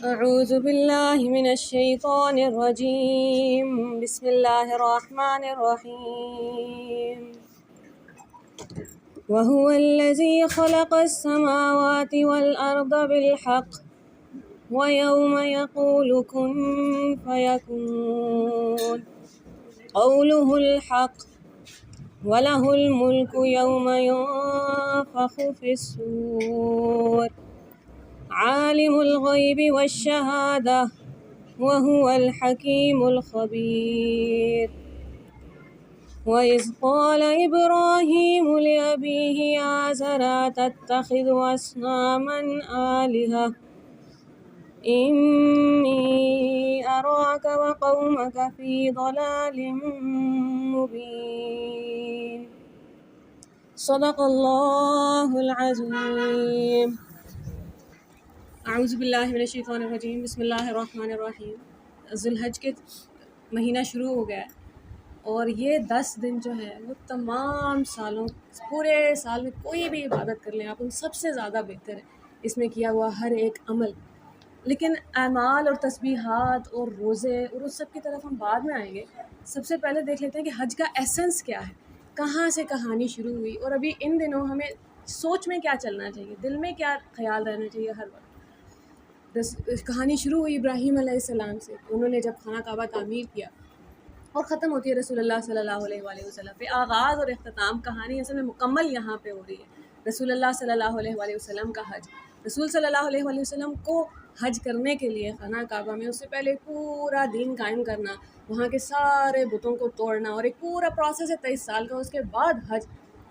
أعوذ بالله من الشيطان الرجيم. بسم الله الرحمن الرحيم. وهو الذي خلق السماوات والأرض بالحق ويوم يقول كن فيكون قوله الحق وله الملك يوم ينفخ في الصور عالم الغيب والشهادة وهو الحكيم الخبير. وإذ قال إبراهيم لأبيه آزر أتتخذ أصناما آلهة إني أراك وقومك في ضلال مبين. صدق الله العظيم. اعوذ باللہ من الشیطان الرجیم. بسم اللہ الرحمن الرحیم. ذوالحج کے مہینہ شروع ہو گیا ہے اور یہ 10 دن جو ہے وہ تمام سالوں پورے سال میں کوئی بھی عبادت کر لیں آپ، ان سب سے زیادہ بہتر ہے اس میں کیا ہوا ہر ایک عمل. لیکن اعمال اور تسبیحات اور روزے اور اس سب کی طرف ہم بعد میں آئیں گے. سب سے پہلے دیکھ لیتے ہیں کہ حج کا ایسنس کیا ہے، کہاں سے کہانی شروع ہوئی، اور ابھی ان دنوں ہمیں سوچ میں کیا چلنا چاہیے، دل میں کیا خیال رہنا چاہیے ہر وقت. کہانی شروع ہوئی ابراہیم علیہ السلام سے. انہوں نے جب خانہ کعبہ تعمیر کیا اور ختم ہوتی ہے رسول اللہ صلی اللہ علیہ وآلہ وسلم پہ. آغاز اور اختتام کہانی اصل میں مکمل یہاں پہ ہو رہی ہے. رسول اللہ صلی اللہ علیہ وآلہ وسلم کا حج، رسول صلی اللہ علیہ وآلہ وسلم کو حج کرنے کے لیے خانہ کعبہ میں اس سے پہلے پورا دین قائم کرنا، وہاں کے سارے بتوں کو توڑنا اور ایک پورا پروسیس ہے 23 سال کا. اس کے بعد حج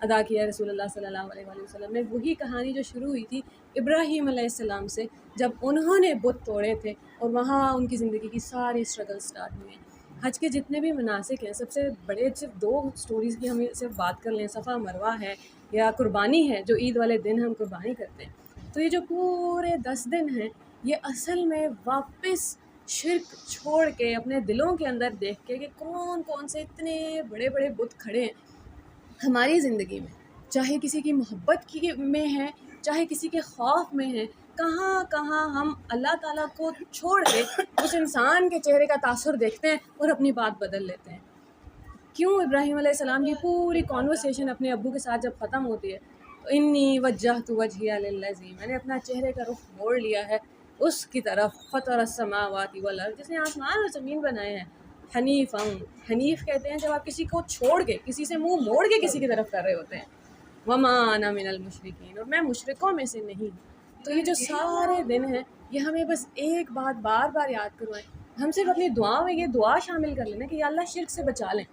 ادا کیا رسول اللہ صلی اللہ علیہ وآلہ وسلم نے. وہی کہانی جو شروع ہوئی تھی ابراہیم علیہ السلام سے، جب انہوں نے بت توڑے تھے اور وہاں ان کی زندگی کی ساری اسٹرگل سٹارٹ ہوئی ہیں. حج کے جتنے بھی مناسک ہیں سب سے بڑے صرف 2 سٹوریز کی ہم صرف بات کر لیں. صفا مروہ ہے یا قربانی ہے، جو عید والے دن ہم قربانی کرتے ہیں. تو یہ جو پورے 10 دن ہیں یہ اصل میں واپس شرک چھوڑ کے اپنے دلوں کے اندر دیکھ کے کہ کون کون سے اتنے بڑے بڑے بت کھڑے ہیں ہماری زندگی میں، چاہے کسی کی محبت کی میں ہے، چاہے کسی کے خوف میں ہے. کہاں کہاں ہم اللہ تعالیٰ کو چھوڑ کے اس انسان کے چہرے کا تاثر دیکھتے ہیں اور اپنی بات بدل لیتے ہیں. کیوں ابراہیم علیہ السلام کی پوری کانورسیشن اپنے ابو کے ساتھ جب ختم ہوتی ہے تو انی وجہت وجہی للذی، میں نے اپنا چہرے کا رخ موڑ لیا ہے اس کی طرف، فطر السماوات والارض، جس نے آسمان اور زمین بنائے ہیں. حنیف کہتے ہیں جب آپ کسی کو چھوڑ کے، کسی سے منہ موڑ کے کسی کی طرف کر رہے ہوتے ہیں. وما انا من المشرکین، اور میں مشرکوں میں سے نہیں. تو یہ جو سارے دن ہیں یہ ہمیں بس ایک بات بار بار یاد کروائیں. ہم صرف اپنی دعا میں یہ دعا شامل کر لینا کہ یا اللہ شرک سے بچا لیں،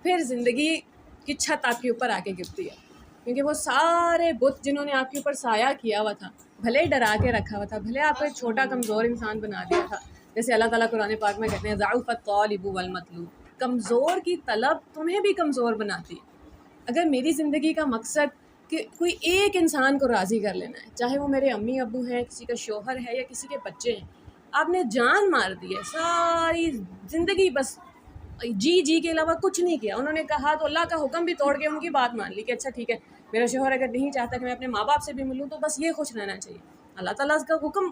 پھر زندگی کی چھت آپ کے اوپر آ کے گرتی ہے. کیونکہ وہ سارے بت جنہوں نے آپ کے اوپر سایہ کیا ہوا تھا، بھلے ہی ڈرا کے رکھا ہوا تھا، بھلے آپ کو ایک چھوٹا کمزور انسان بنا دیا تھا، جیسے اللہ تعالیٰ قرآن پاک میں کہتے ہیں ضعف الطالب والمطلوب، کمزور کی طلب تمہیں بھی کمزور بناتی ہے. اگر میری زندگی کا مقصد کہ کوئی ایک انسان کو راضی کر لینا ہے، چاہے وہ میرے امی ابو ہیں، کسی کا شوہر ہے یا کسی کے بچے ہیں، آپ نے جان مار دی ہے، ساری زندگی بس جی کے علاوہ کچھ نہیں کیا. انہوں نے کہا تو اللہ کا حکم بھی توڑ کے ان کی بات مان لی کہ اچھا ٹھیک ہے میرا شوہر اگر نہیں چاہتا کہ میں اپنے ماں باپ سے بھی ملوں تو بس یہ خوش رہنا چاہیے. اللہ تعالیٰ کا حکم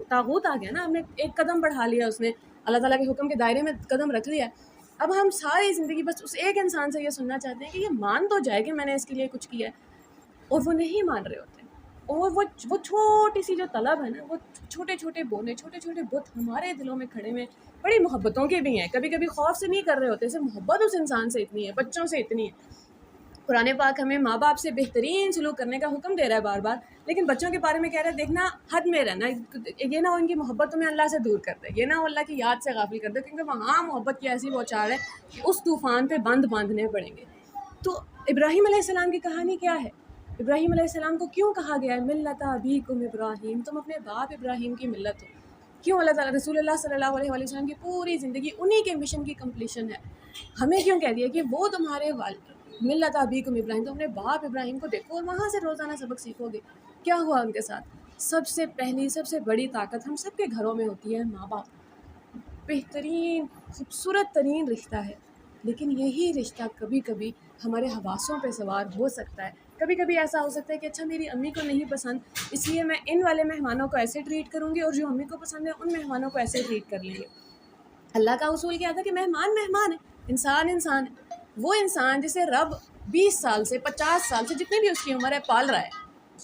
طاغوت آ گیا نا، ہم نے ایک قدم بڑھا لیا، اس نے اللہ تعالیٰ کے حکم کے دائرے میں قدم رکھ لیا. اب ہم ساری زندگی بس اس ایک انسان سے یہ سننا چاہتے ہیں کہ یہ مان تو جائے کہ میں نے اس کے لیے کچھ کیا ہے، اور وہ نہیں مان رہے ہوتے. اور وہ چھوٹی سی جو طلب ہے نا، وہ چھوٹے چھوٹے بونے، چھوٹے چھوٹے بت ہمارے دلوں میں کھڑے ہوئے، بڑی محبتوں کے بھی ہیں. کبھی کبھی خوف سے نہیں کر رہے ہوتے، صرف محبت اس انسان سے اتنی ہے، بچوں سے اتنی ہے. قرآن پاک ہمیں ماں باپ سے بہترین سلوک کرنے کا حکم دے رہا ہے بار بار، لیکن بچوں کے بارے میں کہہ رہا ہے دیکھنا حد میں رہنا، یہ نہ ہو ان کی محبت تمہیں اللہ سے دور کر دے، یہ نہ ہو اللہ کی یاد سے غافل کر دے، کیونکہ وہاں محبت کی ایسی بوچھاڑ ہے کہ اس طوفان پہ بند باندھنے پڑیں گے. تو ابراہیم علیہ السلام کی کہانی کیا ہے؟ ابراہیم علیہ السلام کو کیوں کہا گیا ہے ملت ابیکم ابراہیم، تم اپنے باپ ابراہیم کی ملت ہو؟ کیوں اللہ تعالیٰ رسول اللہ صلی اللہ علیہ وآلہ وسلم کی پوری زندگی انہی کے مشن کی کمپلیشن ہے؟ ہمیں کیوں کہہ دیا کہ وہ تمہارے والد ملت ابیکم ابراہیم، تم اپنے باپ ابراہیم کو دیکھو اور وہاں سے روزانہ سبق سیکھو گے. کیا ہوا ان کے ساتھ؟ سب سے پہلی سب سے بڑی طاقت ہم سب کے گھروں میں ہوتی ہے ماں باپ. بہترین خوبصورت ترین رشتہ ہے، لیکن یہی رشتہ کبھی کبھی ہمارے حواسوں پہ سوار ہو سکتا ہے، کبھی کبھی ایسا ہو سکتا ہے کہ اچھا میری امی کو نہیں پسند، اس لیے میں ان والے مہمانوں کو ایسے ٹریٹ کروں گی اور جو امی کو پسند ہے ان مہمانوں کو ایسے ٹریٹ کر لیں گے۔ اللہ کا اصول کیا تھا کہ مہمان مہمان ہے، انسان انسان ہے۔ وہ انسان جسے رب 20 سال سے 50 سال سے جتنی بھی اس کی عمر ہے پال رہا ہے،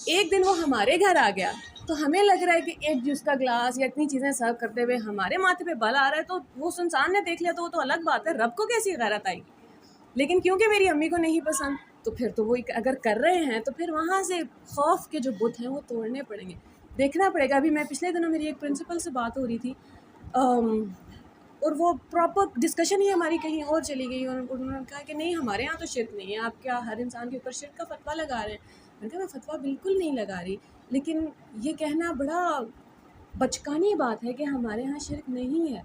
ایک دن وہ ہمارے گھر آ گیا تو ہمیں لگ رہا ہے کہ ایک جوس کا گلاس یا اتنی چیزیں سرو کرتے ہوئے ہمارے ماتھے پہ بل آ رہا ہے، تو وہ اس انسان نے دیکھ لیا تو وہ تو الگ بات ہے، رب کو کیسی غیرت آئے گی؟ لیکن کیونکہ میری امی کو نہیں پسند تو پھر تو وہ اگر کر رہے ہیں تو پھر وہاں سے خوف کے جو بت ہیں وہ توڑنے پڑیں گے، دیکھنا پڑے گا۔ ابھی میں پچھلے دنوں میری ایک پرنسپل سے بات ہو رہی تھی اور وہ پراپر ڈسکشن ہی ہماری کہیں اور چلی گئی، اور انہوں نے کہا کہ نہیں ہمارے یہاں تو شرک نہیں ہے، آپ کیا ہر انسان کے اوپر شرک کا فتویٰ لگا رہے ہیں؟ میں نے کہا میں فتویٰ بالکل نہیں لگا رہی، لیکن یہ کہنا بڑا بچکانی بات ہے کہ ہمارے یہاں شرک نہیں ہے۔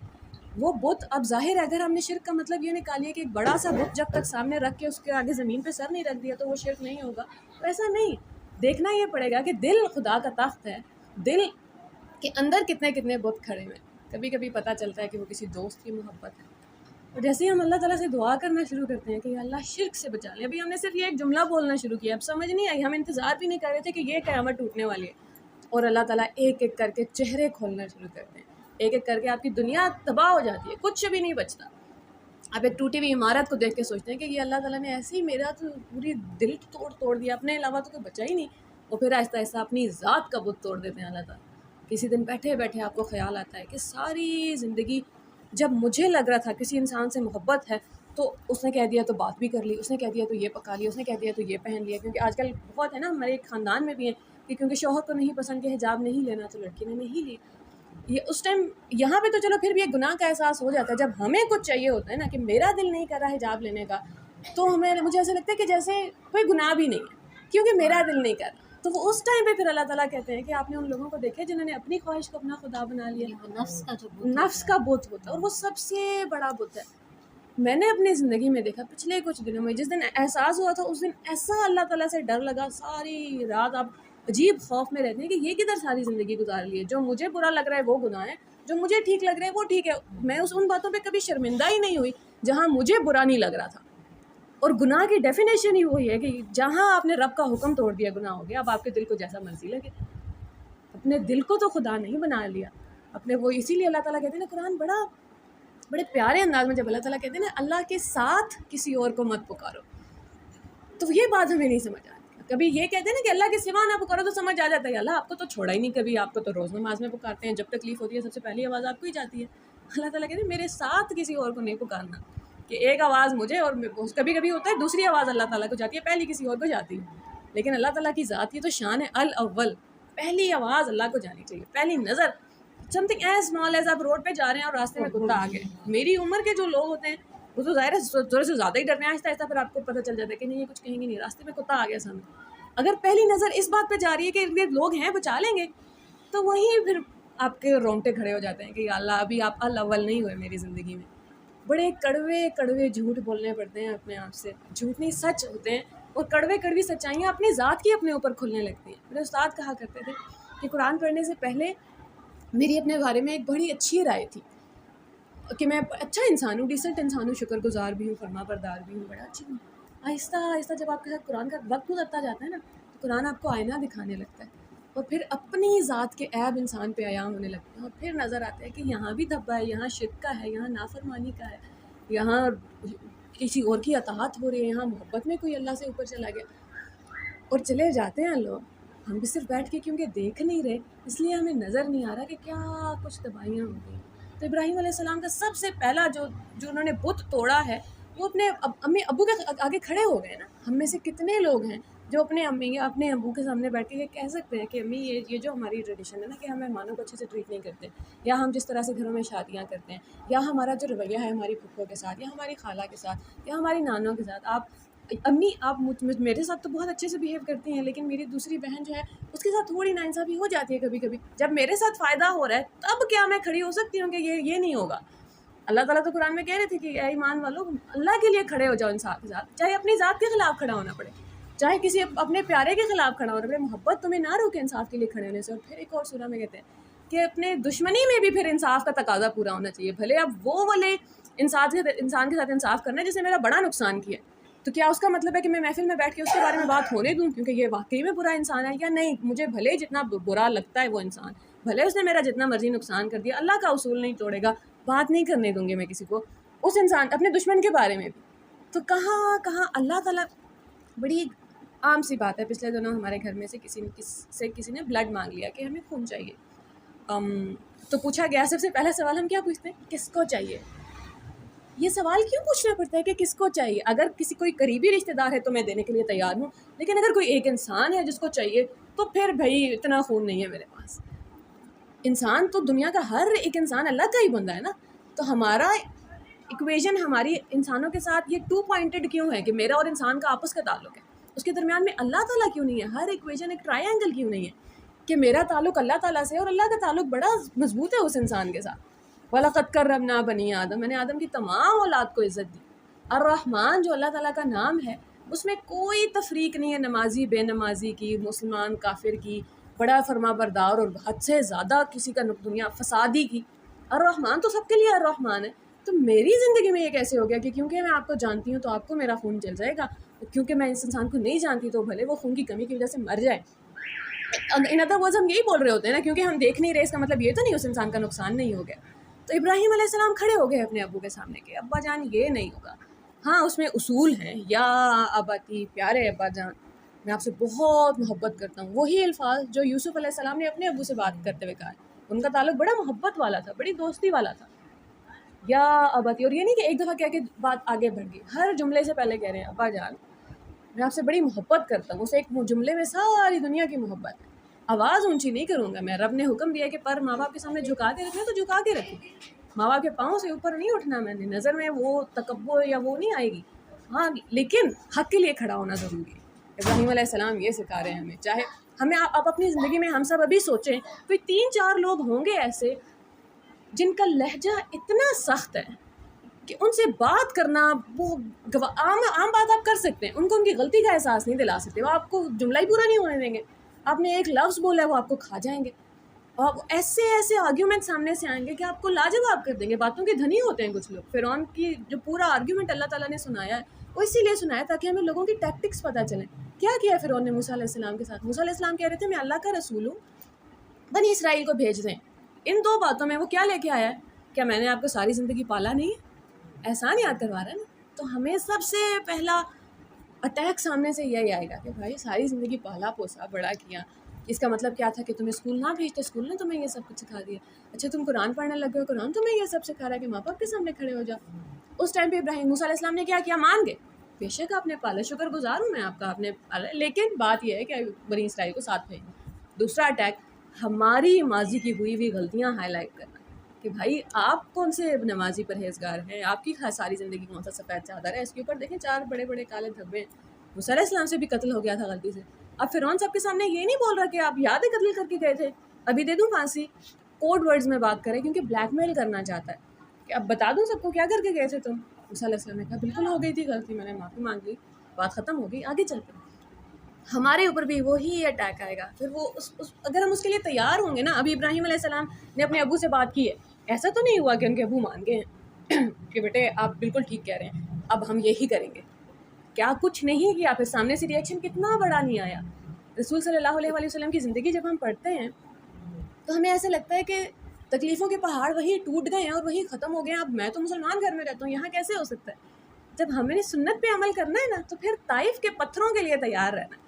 وہ بت اب ظاہر ہے، اگر ہم نے شرک کا مطلب یہ نکالیے کہ ایک بڑا سا بت جب تک سامنے رکھ کے اس کے آگے زمین پہ سر نہیں رکھ دیا تو وہ شرک نہیں ہوگا، تو ایسا نہیں۔ دیکھنا یہ پڑے گا کہ دل خدا کا تخت ہے، دل کے اندر کتنے کتنے بت کھڑے ہوئے۔ کبھی کبھی پتہ چلتا ہے کہ وہ کسی دوست کی محبت ہے، اور جیسے ہی ہم اللہ تعالیٰ سے دعا کرنا شروع کرتے ہیں کہ اللہ شرک سے بچا لیں، ابھی ہم نے صرف یہ ایک جملہ بولنا شروع کیا، اب سمجھ نہیں آئی، ہم انتظار بھی نہیں کر رہے تھے کہ یہ قیامت ٹوٹنے والی ہے، اور اللہ تعالیٰ ایک ایک کر کے چہرے کھولنا شروع کرتے ہیں، ایک ایک کر کے آپ کی دنیا تباہ ہو جاتی ہے، کچھ بھی نہیں بچتا۔ آپ ایک ٹوٹی ہوئی عمارت کو دیکھ کے سوچتے ہیں کہ یہ اللہ تعالیٰ نے ایسے ہی میرا تو پوری دل توڑ دیا، اپنے علاوہ تو کوئی بچا ہی نہیں، اور پھر آہستہ آہستہ اپنی ذات کا بت توڑ دیتے ہیں اللہ تعالیٰ۔ کسی دن بیٹھے بیٹھے آپ کو خیال آتا ہے کہ ساری زندگی جب مجھے لگ رہا تھا کسی انسان سے محبت ہے تو اس نے کہہ دیا تو بات بھی کر لی، اس نے کہہ دیا تو یہ پکا لیا، اس نے کہہ دیا تو یہ پہن لیا، کیونکہ آج کل بہت ہے نا ہمارے ایک خاندان میں بھی ہیں کہ کیونکہ شوہر کو نہیں پسند کہ حجاب نہیں لینا تو لڑکی نے نہیں لی۔ یہ اس ٹائم یہاں پہ تو چلو پھر بھی ایک گناہ کا احساس ہو جاتا ہے، جب ہمیں کچھ چاہیے ہوتا ہے نا کہ میرا دل نہیں کر رہا حجاب لینے کا، تو مجھے ایسا لگتا ہے کہ جیسے کوئی گناہ بھی نہیں ہے کیونکہ میرا دل نہیں کر رہا، تو وہ اس ٹائم پہ پھر اللہ تعالیٰ کہتے ہیں کہ آپ نے ان لوگوں کو دیکھا جنہوں نے اپنی خواہش کو اپنا خدا بنا لیا، نفس کا بت ہوتا ہے، اور وہ سب سے بڑا بت ہے۔ میں نے اپنی زندگی میں دیکھا پچھلے کچھ دنوں میں، جس دن احساس ہوا تھا اس دن ایسا اللہ تعالیٰ سے ڈر لگا، ساری رات آپ عجیب خوف میں رہتے ہیں کہ یہ کدھر ساری زندگی گزار لی ہے، جو مجھے برا لگ رہا ہے وہ گناہ ہے، جو مجھے ٹھیک لگ رہا ہے وہ ٹھیک ہے۔ میں ان باتوں پہ کبھی شرمندہ ہی نہیں ہوئی جہاں مجھے برا نہیں لگ رہا تھا، اور گناہ کی ڈیفینیشن ہی وہی ہے کہ جہاں آپ نے رب کا حکم توڑ دیا گناہ ہو گیا۔ اب آپ کے دل کو جیسا مرضی لگے، اپنے دل کو تو خدا نہیں بنا لیا اپنے، وہ اسی لیے اللہ تعالیٰ کہتے ہیں نا قرآن بڑے پیارے انداز میں جب اللہ تعالیٰ کہتے ہیں نا اللہ کے ساتھ کسی اور کو مت پکارو، تو یہ بات ہمیں نہیں سمجھ آتی۔ کبھی یہ کہتے ہیں نا کہ اللہ کے سوا نہ پکارو تو سمجھ آ جاتا ہے اللہ آپ کو تو چھوڑا ہی نہیں کبھی، آپ کو تو روز نماز میں پکارتے ہیں، جب تکلیف ہوتی ہے سب سے پہلی آواز آپ کو ہی جاتی ہے۔ اللہ تعالیٰ کہتے ہیں میرے ساتھ کسی اور کو نہیں پکارنا، کہ ایک آواز مجھے اور کبھی کبھی ہوتا ہے دوسری آواز اللہ تعالیٰ کو جاتی ہے، پہلی کسی اور کو جاتی ہے، لیکن اللہ تعالیٰ کی ذات کی تو شان ہے الاول، پہلی آواز اللہ کو جانی چاہیے، پہلی نظر۔ Some thing as small as آپ روڈ پہ جا رہے ہیں اور راستے میں کتا آ گئے، میری عمر کے جو لوگ ہوتے ہیں وہ تو ظاہر ہے زور سے زیادہ ہی ڈرتے ہیں، آہستہ آہستہ پھر آپ کو پتہ چل جاتا ہے کہ نہیں یہ کچھ کہیں گے نہیں، راستے میں کتا آ گیا سامنے، اگر پہلی نظر اس بات پہ جا رہی ہے کہ یہ لوگ ہیں بچا لیں گے تو وہیں پھر آپ کے رونگٹے کھڑے ہو جاتے ہیں کہ یا اللہ ابھی آپ الاول نہیں ہوئے میری زندگی میں۔ بڑے کڑوے کڑوے جھوٹ بولنے پڑتے ہیں اپنے آپ سے، جھوٹ نہیں سچ ہوتے ہیں، اور کڑوے کڑوی سچائیاں اپنی ذات کی اپنے اوپر کھلنے لگتی ہیں۔ میرے استاد کہا کرتے تھے کہ قرآن پڑھنے سے پہلے میری اپنے بارے میں ایک بڑی اچھی رائے تھی کہ میں اچھا انسان ہوں، ڈیسنٹ انسان ہوں، شکر گزار بھی ہوں، فرما بردار بھی ہوں، بڑا اچھی ہوں۔ آہستہ آہستہ جب آپ کے ساتھ قرآن کا وقت گزرتا جاتا ہے نا تو قرآن آپ کو آئینہ دکھانے لگتا ہے، اور پھر اپنی ذات کے عیب انسان پہ عیاں ہونے لگتے ہیں، اور پھر نظر آتا ہے کہ یہاں بھی دھبا ہے، یہاں شرک کا ہے، یہاں نافرمانی کا ہے، یہاں کسی اور کی اطاعت ہو رہی ہے، یہاں محبت میں کوئی اللہ سے اوپر چلا گیا، اور چلے جاتے ہیں لوگ۔ ہم بھی صرف بیٹھ کے کیونکہ دیکھ نہیں رہے اس لیے ہمیں نظر نہیں آ رہا کہ کیا کچھ تباہیاں ہو گئی۔ تو ابراہیم علیہ السلام کا سب سے پہلا جو انہوں نے بت توڑا ہے وہ اپنے امی ابو کے آگے کھڑے ہو گئے نا۔ ہم میں سے کتنے لوگ ہیں جو اپنے امی یا اپنے ابو کے سامنے بیٹھ کے یہ کہہ سکتے ہیں کہ امی یہ جو ہماری ٹریڈیشن ہے نا کہ ہم مہمانوں کو اچھے سے ٹریٹ نہیں کرتے، یا ہم جس طرح سے گھروں میں شادیاں کرتے ہیں، یا ہمارا جو رویہ ہے ہماری پھپھو کے ساتھ یا ہماری خالہ کے ساتھ یا ہماری نانوں کے ساتھ، آپ امی آپ میرے ساتھ تو بہت اچھے سے بیہیو کرتی ہیں، لیکن میری دوسری بہن جو ہے اس کے ساتھ تھوڑی ناانصافی ہو جاتی ہے کبھی کبھی، جب میرے ساتھ فائدہ ہو رہا ہے تب کیا میں کھڑی ہو سکتی ہوں کہ یہ نہیں ہوگا؟ اللہ تعالیٰ تو قرآن میں کہہ رہے تھے کہ اے ایمان والو اللہ کے لیے کھڑے ہو جاؤ انصاف کے ساتھ، چاہے اپنی ذات کے خلاف کھڑا ہونا پڑے، چاہے کسی اپنے پیارے کے خلاف کھڑا ہونا پڑے، محبت تمہیں نہ روکے انصاف کے لیے کھڑے ہونے سے۔ اور پھر ایک اور سورہ میں کہتے ہیں کہ اپنے دشمنی میں بھی پھر انصاف کا تقاضا پورا ہونا چاہیے، بھلے اب وہ والے انسان کے ساتھ انصاف کرنا ہے جس نے میرا بڑا نقصان کیا ہے، تو کیا اس کا مطلب ہے کہ میں محفل میں بیٹھ کے اس کے بارے میں بات ہونے دوں کیونکہ یہ واقعی میں برا انسان ہے؟ یا نہیں، مجھے بھلے جتنا برا لگتا ہے وہ انسان، بھلے اس نے میرا جتنا مرضی نقصان کر دیا، اللہ کا اصول نہیں توڑے گا، بات نہیں کرنے دوں گی میں کسی کو اس انسان اپنے دشمن کے بارے میں بھی۔ تو کہاں اللہ تعالیٰ، بڑی عام سی بات ہے، پچھلے دنوں ہمارے گھر میں سے کسی نے بلڈ مانگ لیا کہ ہمیں خون چاہیے۔ تو پوچھا گیا، سب سے پہلا سوال ہم کیا پوچھتے ہیں؟ کس کو چاہیے؟ یہ سوال کیوں پوچھنا پڑتا ہے کہ کس کو چاہیے؟ اگر کوئی قریبی رشتہ دار ہے تو میں دینے کے لیے تیار ہوں، لیکن اگر کوئی ایک انسان ہے جس کو چاہیے تو پھر بھائی اتنا خون نہیں ہے میرے پاس۔ انسان تو دنیا کا ہر ایک انسان اللہ کا ہی بندہ ہے نا، تو ہمارا ایکویژن ہماری انسانوں کے ساتھ یہ 2 پوائنٹڈ کیوں ہے کہ میرا اور انسان کا آپس کا تعلق ہے، اس کے درمیان میں اللہ تعالیٰ کیوں نہیں ہے؟ ہر ایکویژن ایک ٹرائی اینگل کیوں نہیں ہے کہ میرا تعلق اللہ تعالیٰ سے اور اللہ کا تعلق بڑا مضبوط ہے اس انسان کے ساتھ۔ وَلَقَدْ كَرَّمْنَا بَنِي آدم، میں نے آدم کی تمام اولاد کو عزت دی۔ الرحمن جو اللہ تعالیٰ کا نام ہے اس میں کوئی تفریق نہیں ہے نمازی بے نمازی کی، مسلمان کافر کی، بڑا فرما بردار اور حد سے زیادہ کسی کا دنیا فسادی کی۔ الرحمن تو سب کے لیے الرحمن ہے۔ تو میری زندگی میں یہ کیسے ہو گیا کہ کیونکہ میں آپ کو جانتی ہوں تو آپ کو میرا خون جل جائے گا، کیونکہ میں اس انسان کو نہیں جانتی تو بھلے وہ خون کی کمی کی وجہ سے مر جائے۔ ان ادر ورڈز ہم یہی بول رہے ہوتے ہیں نا، کیونکہ ہم دیکھ نہیں رہے، اس کا مطلب یہ تو نہیں اس انسان کا نقصان نہیں ہو گیا۔ تو ابراہیم علیہ السلام کھڑے ہو گئے اپنے ابو کے سامنے کہ ابا جان یہ نہیں ہوگا۔ ہاں اس میں اصول ہیں، یا اباتی، پیارے ابا جان میں آپ سے بہت محبت کرتا ہوں، وہی الفاظ جو یوسف علیہ السلام نے اپنے ابو سے بات کرتے ہوئے کہا ہے۔ ان کا تعلق بڑا محبت والا تھا، بڑی دوستی والا تھا، یا اباتی۔ اور یہ نہیں کہ ایک دفعہ کہہ کے بات آگے بڑھ گئی، ہر جملے سے پہلے کہہ رہے ہیں ابا جان میں آپ سے بڑی محبت کرتا ہوں۔ اسے ایک جملے میں ساری دنیا کی محبت ہے۔ آواز اونچی نہیں کروں گا میں، رب نے حکم دیا کہ پر ماں باپ کے سامنے جھکا کے رکھنا تو جھکا کے رکھوں، ماں باپ کے پاؤں سے اوپر نہیں اٹھنا، میں نے نظر میں وہ تکبر یا وہ نہیں آئے گی، ہاں لیکن حق کے لیے کھڑا ہونا ضروری ہے۔ ابراہیم علیہ السلام یہ سکھا رہے ہیں ہمیں، چاہے ہمیں آپ اپنی زندگی میں ہم سب ابھی سوچیں کوئی 3-4 لوگ ہوں گے ایسے جن کا لہجہ اتنا سخت ہے کہ ان سے بات کرنا وہ عام بات آپ کر سکتے ہیں، ان کو ان کی غلطی کا احساس نہیں دلا سکتے، وہ آپ کو جملہ ہی پورا نہیں ہونے دیں گے، آپ نے ایک لفظ بولا ہے وہ آپ کو کھا جائیں گے، اور ایسے آرگیومنٹ سامنے سے آئیں گے کہ آپ کو لاجواب کر دیں گے۔ باتوں کے دھنی ہوتے ہیں کچھ لوگ۔ فرعون کی جو پورا آرگیومنٹ اللہ تعالیٰ نے سنایا ہے وہ اسی لیے سنایا تاکہ ہمیں لوگوں کی ٹیکٹکس پتہ چلیں۔ کیا کیا فرعون نے موسیٰ علیہ السلام کے ساتھ؟ موسیٰ علیہ السلام کہہ رہے تھے میں اللہ کا رسول ہوں، بنی اسرائیل کو بھیج دیں۔ ان 2 باتوں میں وہ کیا لے کے آیا ہے؟ کیا میں نے آپ کو ساری زندگی پالا نہیں ہے؟ احسان یاد کروا رہا ہے نا۔ تو ہمیں سب سے پہلا اٹیک سامنے سے یہی آئے گا کہ بھائی ساری زندگی پالا پوسا بڑا کیا، اس کا مطلب کیا تھا کہ تمہیں اسکول نہ بھیجتے، اسکول نے تمہیں یہ سب کچھ سکھا دیا۔ اچھا تم قرآن پڑھنے لگے ہو، قرآن تمہیں یہ سب سکھا رہا ہے کہ ماں باپ کے سامنے کھڑے ہو جاؤ۔ اس ٹائم پہ موسیٰ علیہ السلام نے کیا کیا؟ مان گئے، بے شک آپ نے پالا، شکر گزار ہوں میں آپ کا، آپ نے پالا، لیکن بات یہ ہے کہ بنی اسرائیل کو ساتھ بھیجنا۔ دوسرا اٹیک ہماری ماضی کی ہوئی ہوئی غلطیاں ہائی لائٹ کرنا کہ بھائی آپ کون سے نمازی پرہیزگار ہیں، آپ کی ساری زندگی کون سا سفید چادر ہے، اس کے اوپر دیکھیں 4 بڑے بڑے کالے دھبے ہیں۔ موسیٰ علیہ السلام سے بھی قتل ہو گیا تھا غلطی سے۔ اب فرعون سب کے سامنے یہ نہیں بول رہا کہ آپ یاد ہے قتل کر کے گئے تھے، ابھی دے دوں پھانسی، کوڈ ورڈز میں بات کریں کیونکہ بلیک میل کرنا چاہتا ہے کہ اب بتا دوں سب کو کیا کر کے گئے تھے تم۔ موسیٰ علیہ السلام نے کہا بالکل ہو گئی تھی غلطی، میں نے معافی مانگ لی، بات ختم ہو گئی، آگے چلتے ہیں۔ ہمارے اوپر بھی وہی اٹیک آئے گا، پھر وہ اگر ہم اس کے لیے تیار ہوں گے نا۔ ابھی ابراہیم علیہ السلام نے اپنے ابو سے بات کی ہے، ایسا تو نہیں ہوا کہ ان کے ابو مان گئے ہیں کہ بیٹے آپ بالکل ٹھیک کہہ رہے ہیں، اب ہم یہی کریں گے، کیا کچھ نہیں کیا، پھر سامنے سے ریئیکشن کتنا بڑا نہیں آیا۔ رسول صلی اللہ علیہ وسلم کی زندگی جب ہم پڑھتے ہیں تو ہمیں ایسا لگتا ہے کہ تکلیفوں کے پہاڑ وہی ٹوٹ گئے ہیں اور وہی ختم ہو گئے ہیں، اب میں تو مسلمان گھر میں رہتا ہوں، یہاں کیسے ہو سکتا ہے؟ جب ہمیں سنت پہ عمل کرنا ہے نا تو پھر طائف کے پتھروں کے لیے تیار رہنا۔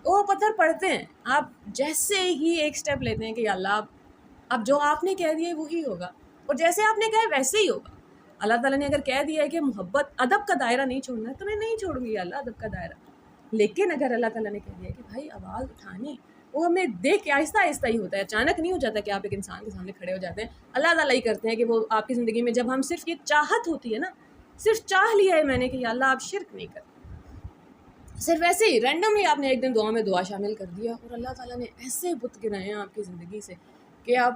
وہ پتھر پڑتے ہیں، آپ جیسے ہی ایک سٹیپ لیتے ہیں کہ یا اللہ اب جو آپ نے کہہ دیا وہی ہوگا، اور جیسے آپ نے کہا ویسے ہی ہوگا۔ اللہ تعالیٰ نے اگر کہہ دیا ہے کہ محبت ادب کا دائرہ نہیں چھوڑنا ہے تو میں نہیں چھوڑوں گی اللہ ادب کا دائرہ، لیکن اگر اللہ تعالیٰ نے کہہ دیا کہ بھائی آواز اٹھانی، وہ ہمیں دیکھ کے آہستہ آہستہ ہی ہوتا ہے، اچانک نہیں ہو جاتا کہ آپ ایک انسان کے سامنے کھڑے ہو جاتے ہیں۔ اللہ تعالیٰ ہی کرتے ہیں کہ وہ آپ کی زندگی میں جب ہم صرف یہ چاہت ہوتی ہے نا، صرف چاہ لیا ہے میں نے کہ یا اللہ آپ شرک نہیں کرتے، صرف ایسے ہی رینڈملی آپ نے ایک دن دعا میں دعا شامل کر دیا اور اللہ تعالیٰ نے ایسے بت گرائے ہیں آپ کی زندگی سے کہ آپ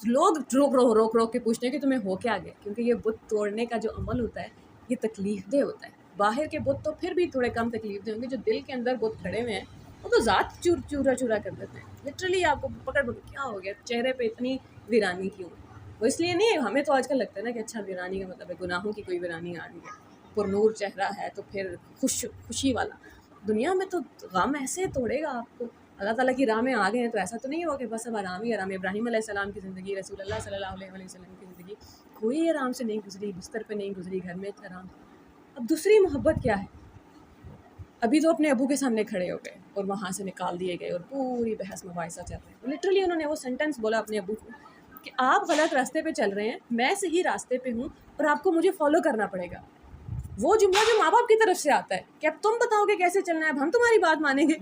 لوگ روک کے پوچھتے ہیں کہ تمہیں ہو کیا گیا، کیونکہ یہ بت توڑنے کا جو عمل ہوتا ہے یہ تکلیف دہ ہوتا ہے۔ باہر کے بت تو پھر بھی تھوڑے کم تکلیف دہ ہوں گے، جو دل کے اندر بت کھڑے ہوئے ہیں وہ تو ذات چورا کر دیتے ہیں، لٹرلی آپ کو پکڑ کیا ہو گیا چہرے پہ اتنی ویرانی کیوں؟ وہ اس لیے نہیں، ہمیں تو آج کل لگتا ہے نا کہ اچھا ویرانی کا مطلب ہے گناہوں کی کوئی ویرانی آ رہی ہے، پرنور چہرہ ہے تو پھر خوشی والا. دنیا میں تو غم ایسے توڑے گا آپ کو. اللہ تعالیٰ کی راہ میں آ گئے ہیں تو ایسا تو نہیں ہوا کہ بس اب آرام ہی آرام. ابراہیم علیہ السلام کی زندگی, رسول اللہ صلی اللہ علیہ وسلم کی زندگی کوئی آرام سے نہیں گزری, بستر پہ نہیں گزری, گھر میں آرام. اب دوسری محبت کیا ہے؟ ابھی تو اپنے ابو کے سامنے کھڑے ہو گئے اور وہاں سے نکال دیے گئے اور پوری بحث مباحثہ چل رہے ہیں. لٹرلی انہوں نے وہ سینٹینس بولا اپنے ابو کو کہ آپ غلط راستے پہ چل رہے ہیں, میں صحیح راستے پہ ہوں اور آپ کو مجھے فالو کرنا پڑے گا. وہ جملہ جو ماں باپ کی طرف سے آتا ہے کہ اب تم بتاؤ گے کیسے چلنا ہے, اب ہم تمہاری بات مانیں گے.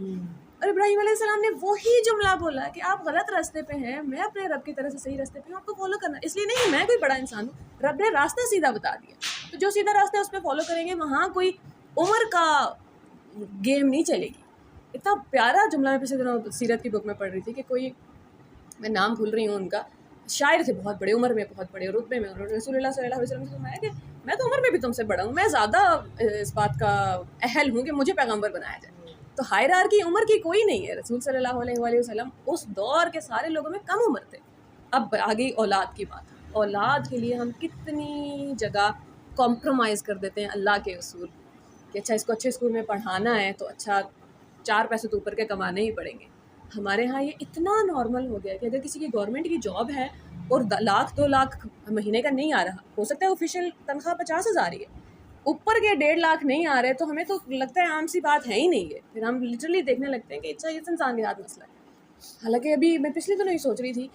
اور ابراہیم علیہ السلام نے وہی جملہ بولا کہ آپ غلط راستے پہ ہیں, میں اپنے رب کی طرف سے صحیح راستے پہ ہوں, آپ کو فالو کرنا. اس لیے نہیں میں کوئی بڑا انسان ہوں, رب نے راستہ سیدھا بتا دیا, تو جو سیدھا راستہ ہے اس پہ فالو کریں گے. وہاں کوئی عمر کا گیم نہیں چلے گی. اتنا پیارا جملہ میں پچھلے دنوں سیرت کی بک میں پڑھ رہی تھی کہ کوئی, میں نام بھول رہی ہوں ان کا, شاعر تھے بہت بڑے, عمر میں بہت بڑے, رتبے میں, رسول اللہ صلی اللہ علیہ وسلم سے فرمایا کہ میں تو عمر میں بھی تم سے بڑا ہوں, میں زیادہ اس بات کا اہل ہوں کہ مجھے پیغمبر بنایا جائے. تو ہائرارکی عمر کی کوئی نہیں ہے. رسول صلی اللہ علیہ وآلہ وسلم اس دور کے سارے لوگوں میں کم عمر تھے. اب آ گئی اولاد کی بات. اولاد کے لیے ہم کتنی جگہ کمپرومائز کر دیتے ہیں اللہ کے اصول کہ اچھا اس کو اچھے اسکول میں پڑھانا ہے تو اچھا 4 پیسے تو اوپر کے کمانے ہی پڑیں گے. ہمارے ہاں یہ اتنا نارمل ہو گیا کہ اگر کسی کی گورنمنٹ کی جاب ہے اور 1,00,000 2,00,000 مہینے کا نہیں آ رہا, ہو سکتا ہے آفیشیل تنخواہ 50,000 ہی ہے, اوپر کے 1.5 لاکھ نہیں آ رہے, تو ہمیں تو لگتا ہے عام سی بات ہے ہی نہیں ہے. پھر ہم لٹرلی دیکھنے لگتے ہیں کہ اچھا یہ انسان کے ہاتھ مسئلہ ہے. حالانکہ ابھی میں پچھلے دنوں ہی سوچ رہی تھی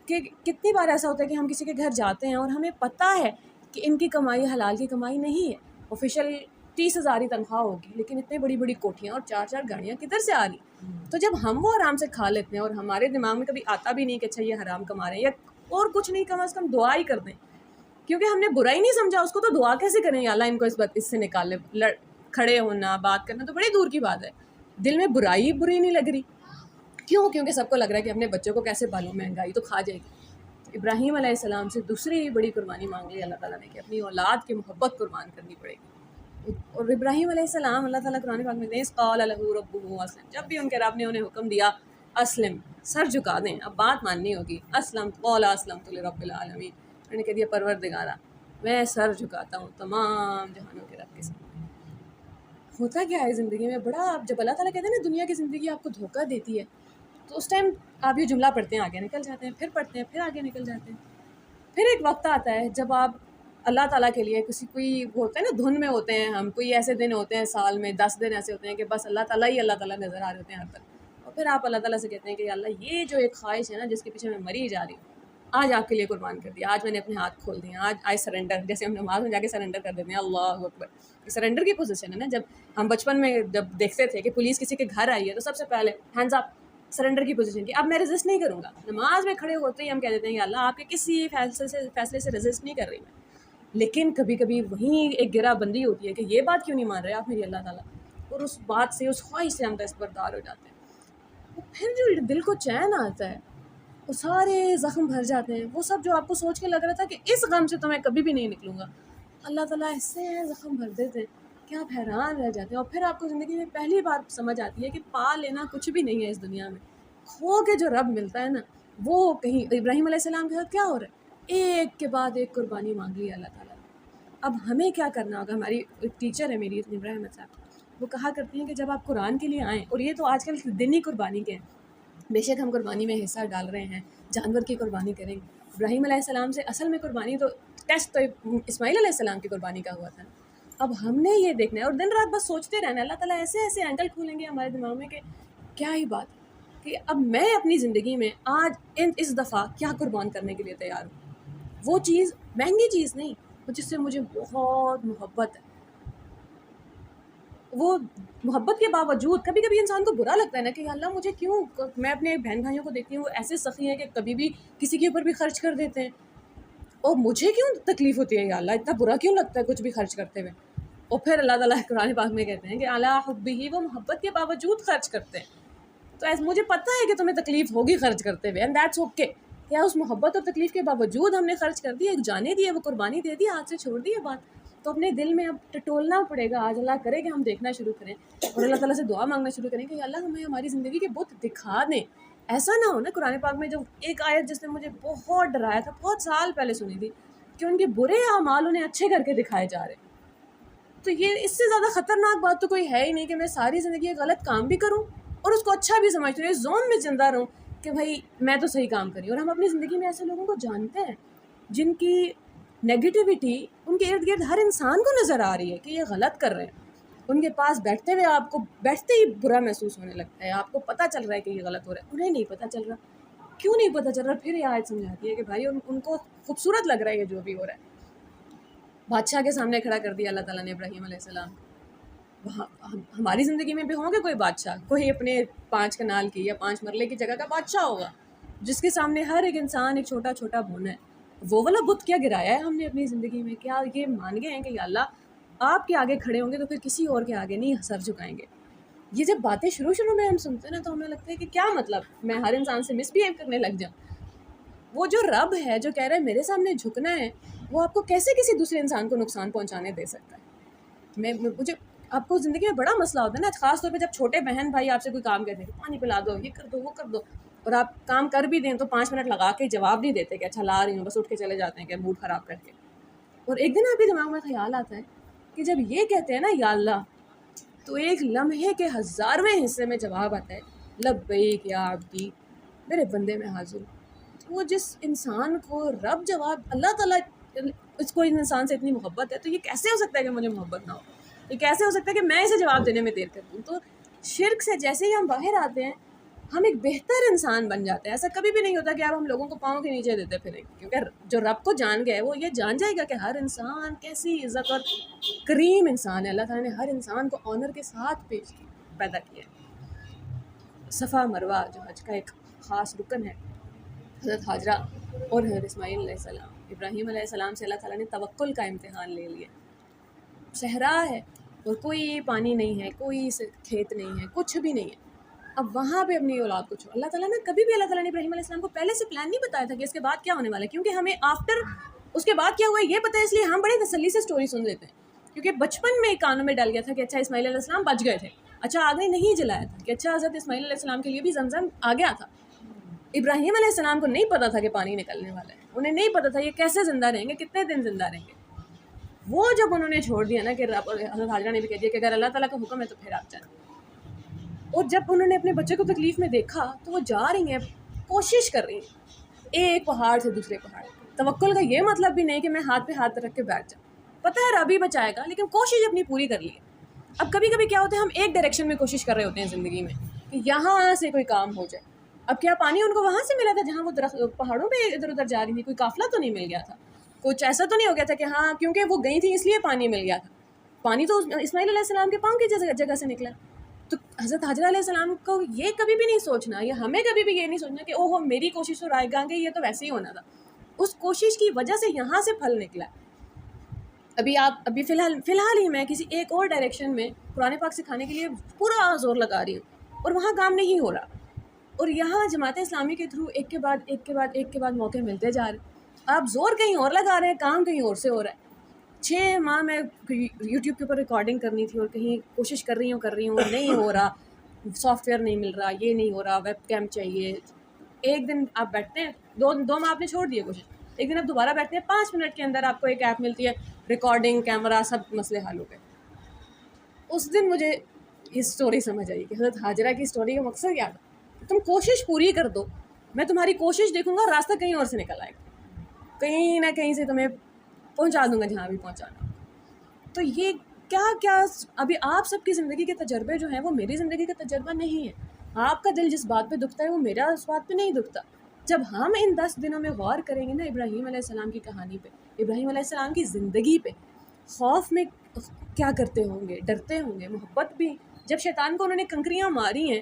کہ کتنی بار ایسا ہوتا ہے کہ ہم کسی کے گھر جاتے ہیں اور ہمیں پتہ ہے کہ ان کی کمائی حلال کی کمائی نہیں ہے, آفیشیل 30,000 ہی تنخواہ ہوگی, لیکن اتنی بڑی بڑی کوٹھیاں اور 4 گاڑیاں کدھر سے آ رہی. تو جب ہم وہ آرام سے کھا لیتے ہیں اور ہمارے دماغ میں کبھی آتا بھی نہیں کہ اچھا یہ حرام کما رہے ہیں, یا اور کچھ نہیں, کم از کم دعا ہی کر دیں, کیونکہ ہم نے برا ہی نہیں سمجھا اس کو, تو دعا کیسے کریں, یا اللہ ان کو اس سے نکال لے. کھڑے ہونا, بات کرنا تو بڑی دور کی بات ہے. دل میں برائی بری نہیں لگ رہی, کیوں؟ کیونکہ سب کو لگ رہا ہے کہ اپنے بچوں کو کیسے پالوں, مہنگائی تو کھا جائے گی. ابراہیم علیہ السلام سے دوسری بڑی قربانی مانگ لی اللہ تعالیٰ نے کہ اپنی اولاد کی محبت قربان کرنی پڑے گی. اور ابراہیم علیہ السلام, اللہ تعالیٰ قرآن پاک میں دیں قال لہ ربہ اسلم, جب بھی ان کے رب نے انہیں حکم دیا اسلم, سر جھکا دیں, اب بات ماننی ہوگی. اسلم قال اسلمت لرب العالمین, انہوں نے کہہ دیا پروردگارا میں سر جھکاتا ہوں تمام جہانوں کے رب کے سامنے. ہوتا کیا ہے زندگی میں بڑا, جب اللہ تعالیٰ کہتے ہیں نا دنیا کی زندگی آپ کو دھوکہ دیتی ہے, تو اس ٹائم آپ یہ جملہ پڑھتے ہیں, آگے نکل جاتے ہیں, پھر پڑھتے ہیں, پھر آگے نکل جاتے ہیں. پھر ایک وقت آتا ہے جب آپ اللہ تعالیٰ کے لیے کوئی ہوتا ہے نا, دھن میں ہوتے ہیں ہم, کوئی ایسے دن ہوتے ہیں سال میں 10 دن ایسے ہوتے ہیں کہ بس اللہ تعالیٰ ہی اللہ تعالیٰ نظر آ رہے ہوتے ہیں ہر طرف. اور پھر آپ اللہ تعالیٰ سے کہتے ہیں کہ اللہ یہ جو ایک خواہش ہے نا جس کے پیچھے میں مری جا رہی ہوں, آج آپ کے لیے قربان کر دیا, آج میں نے اپنے ہاتھ کھول دیے, آج آئی سرنڈر, جیسے ہم نماز میں جا کے سرنڈر کر دیتے ہیں, اللہ اکبر. سرنڈر کی پوزیشن ہے نا. جب ہم بچپن میں جب دیکھتے تھے کہ پولیس کسی کے گھر آئی ہے تو سب سے پہلے ہینڈز اپ, سرنڈر کی پوزیشن کی. اب میں رزسٹ نہیں کروں گا. نماز میں کھڑے ہوتے ہی ہم کہہ دیتے ہیں کہ اللہ آپ کے کسی فیصلے سے رزسٹ نہیں کر رہی میں. لیکن کبھی کبھی وہیں ایک گرہ بندی ہوتی ہے کہ یہ بات کیوں نہیں مان رہے آپ میری اللہ تعالیٰ, اور اس بات سے, اس خواہش سے ہم دستبردار ہو جاتے ہیں. پھر جو دل کو چین آتا ہے وہ سارے زخم بھر جاتے ہیں. وہ سب جو آپ کو سوچ کے لگ رہا تھا کہ اس غم سے تو میں کبھی بھی نہیں نکلوں گا, اللہ تعالیٰ ایسے زخم بھر دیتے ہیں کہ آپ حیران رہ جاتے ہیں. اور پھر آپ کو زندگی میں پہلی بار سمجھ آتی ہے کہ پا لینا کچھ بھی نہیں ہے اس دنیا میں, کھو کے جو رب ملتا ہے نا وہ کہیں. ابراہیم علیہ السلام کے ساتھ کیا ہو رہا ہے, ایک کے بعد ایک قربانی مانگ لی اللہ تعالیٰ نے. اب ہمیں کیا کرنا ہوگا. ہماری ایک ٹیچر ہے میری ابراہیم صاحب, وہ کہا کرتی ہیں کہ جب آپ قرآن کے لیے آئیں, اور یہ تو آج کل دینی قربانی کے ہیں, بے شک ہم قربانی میں حصہ ڈال رہے ہیں, جانور کی قربانی کریں گے. ابراہیم علیہ السلام سے اصل میں قربانی تو ٹیسٹ تو اسماعیل علیہ السلام کی قربانی کا ہوا تھا. اب ہم نے یہ دیکھنا ہے اور دن رات بس سوچتے رہنا ہے. اللہ تعالیٰ ایسے ایسے اینگل کھولیں گے ہمارے دماغ میں کہ کیا ہی بات کہ اب میں اپنی زندگی میں آج اس دفعہ کیا قربان کرنے کے لیے تیار ہوں. وہ چیز مہنگی چیز نہیں, جس سے مجھے بہت محبت ہے. وہ محبت کے باوجود کبھی کبھی انسان کو برا لگتا ہے نا کہ اللہ مجھے کیوں. میں اپنے بہن بھائیوں کو دیکھتی ہوں وہ ایسے سخی ہیں کہ کبھی بھی کسی کے اوپر بھی خرچ کر دیتے ہیں, اور مجھے کیوں تکلیف ہوتی ہے, یا اللہ اتنا برا کیوں لگتا ہے کچھ بھی خرچ کرتے ہوئے. اور پھر اللہ تعالیٰ قرآن پاک میں کہتے ہیں کہ اعلیٰ حبہ, وہ محبت کے باوجود خرچ کرتے ہیں. تو ایسے مجھے پتہ ہے کہ تمہیں تکلیف ہوگی خرچ کرتے ہوئے, اینڈ دیٹس اوکے. کیا اس محبت اور تکلیف کے باوجود ہم نے خرچ کر دی, ایک جانے دی ہے, وہ قربانی دے دی, ہاتھ سے چھوڑ دی ہے بات, تو اپنے دل میں اب ٹٹولنا پڑے گا. آج اللہ کرے کہ ہم دیکھنا شروع کریں اور اللہ تعالیٰ سے دعا مانگنا شروع کریں کہ اللہ ہمیں ہماری زندگی کے بت دکھا دیں. ایسا نہ ہو نا. قرآن پاک میں جو ایک آیت جس نے مجھے بہت ڈرایا تھا, بہت سال پہلے سنی تھی, کہ ان کے برے اعمال انہیں اچھے کر کے دکھائے جا رہے ہیں. تو یہ اس سے زیادہ خطرناک بات تو کوئی ہے ہی نہیں کہ میں ساری زندگی ایک غلط کام بھی کروں اور اس کو اچھا بھی سمجھتی ہوں، اس زون میں زندہ رہوں کہ بھائی میں تو صحیح کام کری. اور ہم اپنی زندگی میں ایسے لوگوں کو جانتے ہیں جن کی نگیٹیوٹی ان کے ارد گرد ہر انسان کو نظر آ رہی ہے کہ یہ غلط کر رہے ہیں. ان کے پاس بیٹھتے ہوئے آپ کو بیٹھتے ہی برا محسوس ہونے لگتا ہے، آپ کو پتہ چل رہا ہے کہ یہ غلط ہو رہا ہے، انہیں نہیں پتہ چل رہا. کیوں نہیں پتہ چل رہا؟ پھر یہ آیت سمجھاتی ہے کہ بھائی ان کو خوبصورت لگ رہا ہے یہ جو بھی ہو رہا ہے. بادشاہ کے سامنے کھڑا کر دیا اللہ تعالیٰ نے ابراہیم علیہ السلام کو. وہاں ہماری زندگی میں بھی ہوں گے کوئی بادشاہ، کوئی اپنے 5 کنال کی یا 5 مرلے کی جگہ کا بادشاہ ہوگا جس کے سامنے ہر ایک انسان ایک چھوٹا چھوٹا بھون ہے. وہ والا بت کیا گرایا ہے ہم نے اپنی زندگی میں؟ کیا یہ مان گئے ہیں کہ یا اللہ آپ کے آگے کھڑے ہوں گے تو پھر کسی اور کے آگے نہیں سر جھکائیں گے؟ یہ جب باتیں شروع میں ہم سنتے ہیں نا تو ہمیں لگتا ہے کہ کیا مطلب میں ہر انسان سے مس بہیو کرنے لگ جاؤں. وہ جو رب ہے جو کہہ رہا ہے میرے سامنے جھکنا ہے، وہ آپ کو کیسے کسی دوسرے انسان کو نقصان پہنچانے دے سکتا ہے؟ مجھے آپ کو زندگی میں بڑا مسئلہ ہوتا ہے نا، خاص طور پہ جب چھوٹے بہن بھائی آپ سے کوئی کام کہتے ہیں کہ پانی پلا دو، یہ کر دو، وہ کر دو، اور آپ کام کر بھی دیں تو 5 منٹ لگا کے جواب نہیں دیتے کہ اچھا لا رہی ہوں، بس اٹھ کے چلے جاتے ہیں کہ موڈ خراب کر کے. اور ایک دن آپ کے دماغ میں خیال آتا ہے کہ جب یہ کہتے ہیں نا یا اللہ، تو ایک لمحے کے 1000ویں حصے میں جواب آتا ہے لبیک یا عبدی، میرے بندے میں حاضر ہوں. وہ جس انسان کو رب جواب اللہ تعالیٰ، اس کو ان انسان سے اتنی محبت ہے تو یہ کیسے ہو سکتا ہے کہ مجھے محبت نہ ہو؟ یہ کیسے ہو سکتا ہے کہ میں اسے جواب دینے میں دیر کر دوں؟ تو شرک سے جیسے ہی ہم باہر آتے ہیں ہم ایک بہتر انسان بن جاتے ہیں. ایسا کبھی بھی نہیں ہوتا کہ آپ ہم لوگوں کو پاؤں کے نیچے دیتے پھریں، کیونکہ جو رب کو جان گیا ہے وہ یہ جان جائے گا کہ ہر انسان کیسی عزت اور کریم انسان ہے. اللہ تعالیٰ نے ہر انسان کو آنر کے ساتھ پیدا کیا ہے. صفا مروہ جو حج کا ایک خاص رکن ہے، حضرت حاجرہ اور حضرت اسماعیل علیہ السلام، ابراہیم علیہ السلام سے اللہ تعالیٰ نے توکل کا امتحان لے لیا. صحرا ہے اور کوئی پانی نہیں ہے، کوئی کھیت نہیں ہے، کچھ بھی نہیں ہے. اب وہاں پہ اپنی اولاد کو چھوڑ. اللہ تعالیٰ نے کبھی بھی اللہ تعالیٰ نے ابراہیم علیہ السلام کو پہلے سے پلان نہیں بتایا تھا کہ اس کے بعد کیا ہونے والا ہے، کیونکہ ہمیں آفٹر اس کے بعد کیا ہوا یہ پتہ ہے، اس لیے ہم بڑی تسلی سے سٹوری سن لیتے ہیں. کیونکہ بچپن میں کانوں میں ڈل گیا تھا کہ اچھا اسماعیل علیہ السلام بچ گئے تھے، اچھا آگے نہیں جلایا تھا، کہ اچھا حضرت اسماعیل علیہ السلام کے لیے بھی زمزم آ گیا تھا. ابراہیم علیہ السلام کو نہیں پتا تھا کہ پانی نکلنے والا ہے، انہیں نہیں پتا تھا یہ کیسے زندہ رہیں گے، کتنے دن زندہ رہیں گے. وہ جب انہوں نے چھوڑ دیا نا کہ حضرت حاجرہ نے بھی کہہ دیا کہ اگر اللہ تعالیٰ کا حکم ہے تو پھر آپ جائیں. اور جب انہوں نے اپنے بچے کو تکلیف میں دیکھا تو وہ جا رہی ہیں، کوشش کر رہی ہیں ایک پہاڑ سے دوسرے پہاڑ. توکل کا یہ مطلب بھی نہیں کہ میں ہاتھ پہ ہاتھ رکھ کے بیٹھ جاؤں، پتہ ہے رب ہی بچائے گا، لیکن کوشش اپنی پوری کر لی ہے. اب کبھی کبھی کیا ہوتا ہے ہم ایک ڈائریکشن میں کوشش کر رہے ہوتے ہیں زندگی میں کہ یہاں سے کوئی کام ہو جائے. اب کیا پانی ان کو وہاں سے ملا تھا جہاں وہ پہاڑوں پہ ادھر ادھر جا رہی تھی؟ کوئی قافلہ تو نہیں مل گیا تھا، کچھ ایسا تو نہیں ہو گیا تھا کہ ہاں کیونکہ وہ گئی تھی اس لیے پانی مل گیا تھا. پانی تو اسماعیل علیہ السلام کے پاؤں کی جگہ سے نکلا. تو حضرت حاجرہ علیہ السلام کو یہ کبھی بھی نہیں سوچنا، یا ہمیں کبھی بھی یہ نہیں سوچنا کہ اوہ میری کوشش تو رائے گا کہ یہ تو ویسے ہی ہونا تھا. اس کوشش کی وجہ سے یہاں سے پھل نکلا. ابھی فی الحال ہی میں کسی ایک اور ڈائریکشن میں قرآن پاک سکھانے کے لیے پورا زور لگا رہی ہوں اور وہاں کام نہیں ہو رہا. اور یہاں جماعت اسلامی کے تھرو ایک کے بعد موقع ملتے جا رہے ہیں. آپ زور کہیں اور لگا رہے ہیں، کام کہیں اور سے ہو رہا ہے. 6 ماہ میں یوٹیوب کے اوپر ریکارڈنگ کرنی تھی اور کہیں کوشش کر رہی ہوں نہیں ہو رہا، سافٹ ویئر نہیں مل رہا، یہ نہیں ہو رہا، ویب کیم چاہیے. ایک دن آپ بیٹھتے ہیں، 2 ماہ آپ نے چھوڑ دیا کوشش، ایک دن آپ دوبارہ بیٹھتے ہیں، 5 منٹ کے اندر آپ کو ایک ایپ ملتی ہے، ریکارڈنگ، کیمرہ، سب مسئلے حل ہو گئے. اس دن مجھے یہ اسٹوری سمجھ آئی کہ حضرت حاجرہ کی اسٹوری کا مقصد کیا تھا. تم کوشش پوری کر دو، میں تمہاری کوشش دیکھوں گا، راستہ کہیں اور سے نکل آئے گا، کہیں نہ کہیں سے تمہیں پہنچا دوں گا جہاں بھی پہنچانا. تو یہ کیا ابھی آپ سب کی زندگی کے تجربے جو ہیں وہ میری زندگی کا تجربہ نہیں ہے. آپ کا دل جس بات پہ دکھتا ہے وہ میرا اس بات پہ نہیں دکھتا. جب ہم ان 10 دنوں میں غور کریں گے نا ابراہیم علیہ السلام کی کہانی پہ، ابراہیم علیہ السلام کی زندگی پہ، خوف میں کیا کرتے ہوں گے، ڈرتے ہوں گے، محبت بھی. جب شیطان کو انہوں نے کنکریاں ماری ہیں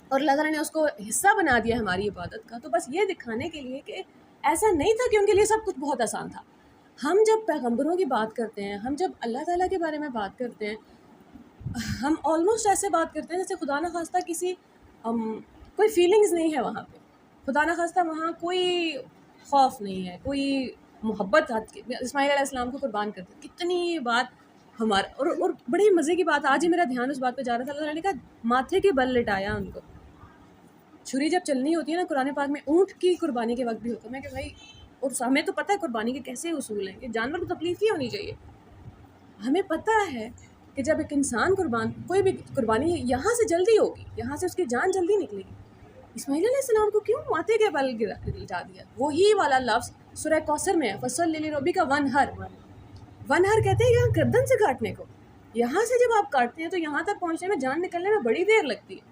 اور اللہ تعالیٰ نے اس کو حصہ بنا دیا ہماری عبادت کا، تو بس یہ دکھانے کے لیے کہ ایسا نہیں تھا کہ ان کے لیے سب کچھ بہت آسان تھا. ہم جب پیغمبروں کی بات کرتے ہیں، ہم جب اللہ تعالیٰ کے بارے میں بات کرتے ہیں، ہم آلموسٹ ایسے بات کرتے ہیں جیسے خدا نخواستہ کسی کوئی فیلنگز نہیں ہے وہاں پہ. خدا نخواستہ وہاں کوئی خوف نہیں ہے، کوئی محبت. اسماعیل علیہ السلام کو قربان کرتے، کتنی بات ہمارا. اور بڑی مزے کی بات، آج ہی میرا دھیان اس بات پہ جا رہا تھا، اللہ تعالیٰ نے کہا ماتھے کے بل لٹایا ان کو. چھری جب چلنی ہوتی ہے نا قرآن پاک میں، اونٹ کی قربانی کے وقت بھی ہوتا ہے کہ بھائی، اور ہمیں تو پتہ ہے قربانی کے کیسے اصول ہیں کہ جانور کو تکلیف ہی ہونی چاہیے. ہمیں پتہ ہے کہ جب ایک انسان کوئی بھی قربانی یہاں سے جلدی ہوگی، یہاں سے اس کی جان جلدی نکلے گی۔ اسماعیل علیہ السلام کو کیوں ماتے کے بل لٹا دیا؟ وہی والا لفظ سورہ کوثر میں ہے، فصل لربی کا ونہر کہتے ہیں یہاں گردن سے کاٹنے کو۔ یہاں سے جب آپ کاٹتے ہیں تو یہاں تک پہنچنے میں، جان نکلنے میں بڑی دیر لگتی ہے۔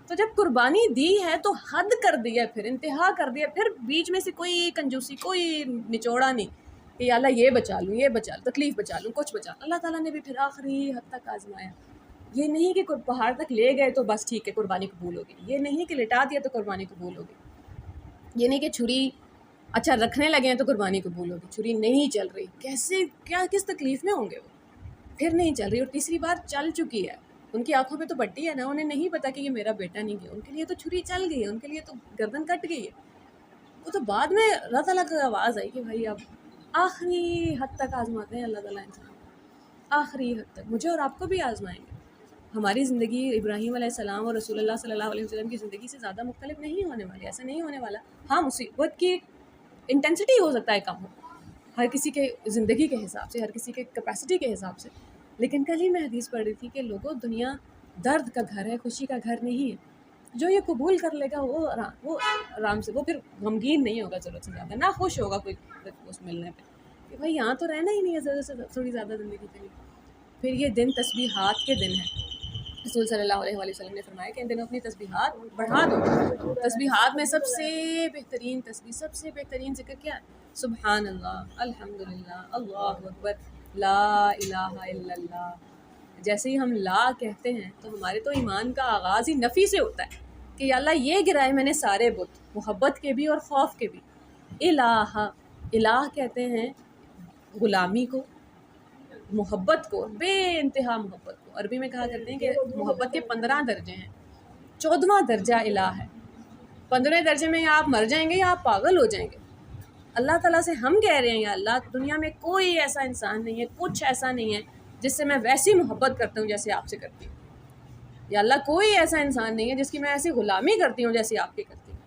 تو جب قربانی دی ہے تو حد کر دیا، پھر انتہا کر دیا، پھر بیچ میں سے کوئی کنجوسی، کوئی نچوڑا نہیں کہ یا اللہ یہ بچا لوں، یہ بچا لوں، تکلیف بچا لوں، کچھ بچا لوں۔ اللہ تعالیٰ نے بھی پھر آخری حد تک آزمایا۔ یہ نہیں کہ پہاڑ تک لے گئے تو بس ٹھیک ہے قربانی قبول ہوگی، یہ نہیں کہ لٹا دیا تو قربانی قبول ہوگی، یہ نہیں کہ چھری اچھا رکھنے لگے ہیں تو قربانی قبول ہوگی، چھری نہیں چل رہی، کیسے کیا کس تکلیف میں ہوں گے وہ، پھر نہیں چل رہی، اور تیسری بار چل چکی ہے، ان کی آنکھوں پہ تو پٹی ہے نا، انہیں نہیں پتا کہ یہ میرا بیٹا نہیں گیا، ان کے لیے تو چھری چل گئی ہے، ان کے لیے تو گردن کٹ گئی ہے۔ وہ تو بعد میں اللہ تعالیٰ کی آواز آئی کہ بھائی اب آخری حد تک آزماتے ہیں اللہ تعالیٰ انسان، آخری حد تک مجھے اور آپ کو بھی آزمائیں گے۔ ہماری زندگی ابراہیم علیہ السلام اور رسول اللہ صلی اللہ علیہ وسلم کی زندگی سے زیادہ مختلف نہیں ہونے والی، ایسا نہیں ہونے والا۔ ہاں مصیبت کی انٹینسٹی ہو سکتا ہے کم ہو، ہر کسی کے زندگی کے حساب سے، ہر کسی کے کیپیسٹی کے حساب سے، لیکن کل ہی میں حدیث پڑھ رہی تھی کہ لوگوں دنیا درد کا گھر ہے، خوشی کا گھر نہیں ہے۔ جو یہ قبول کر لے گا وہ آرام سے، وہ پھر غمگین نہیں ہوگا ضرورت سے زیادہ، نہ خوش ہوگا کوئی اس ملنے پہ کہ بھائی یہاں تو رہنا ہی نہیں ہے ضرورت سے تھوڑی زیادہ زندگی کے لیے۔ پھر یہ دن تسبیحات کے دن ہیں، رسول صلی اللہ علیہ وسلم نے فرمایا کہ ان دنوں اپنی تسبیحات بڑھا دو۔ تسبیحات میں سب سے بہترین تسبیح، سب سے بہترین ذکر کیا ہے؟ سبحان اللہ، الحمدللہ، اللہ اکبر، لا الہ الا اللہ۔ جیسے ہی ہم لا کہتے ہیں تو ہمارے تو ایمان کا آغاز ہی نفی سے ہوتا ہے کہ یا اللہ یہ گرائے میں نے سارے بت، محبت کے بھی اور خوف کے بھی۔ الہ، الہ کہتے ہیں غلامی کو، محبت کو، بے انتہا محبت کو۔ عربی میں کہا کرتے ہیں کہ محبت کے 15 درجے ہیں، 14واں درجہ الہ ہے۔ 15ویں درجے میں یا آپ مر جائیں گے یا آپ پاگل ہو جائیں گے۔ اللہ تعالیٰ سے ہم کہہ رہے ہیں یا اللہ دنیا میں کوئی ایسا انسان نہیں ہے، کچھ ایسا نہیں ہے جس سے میں ویسی محبت کرتا ہوں جیسے آپ سے کرتی ہوں، یا اللہ کوئی ایسا انسان نہیں ہے جس کی میں ایسی غلامی کرتی ہوں جیسے آپ کی کرتی ہوں،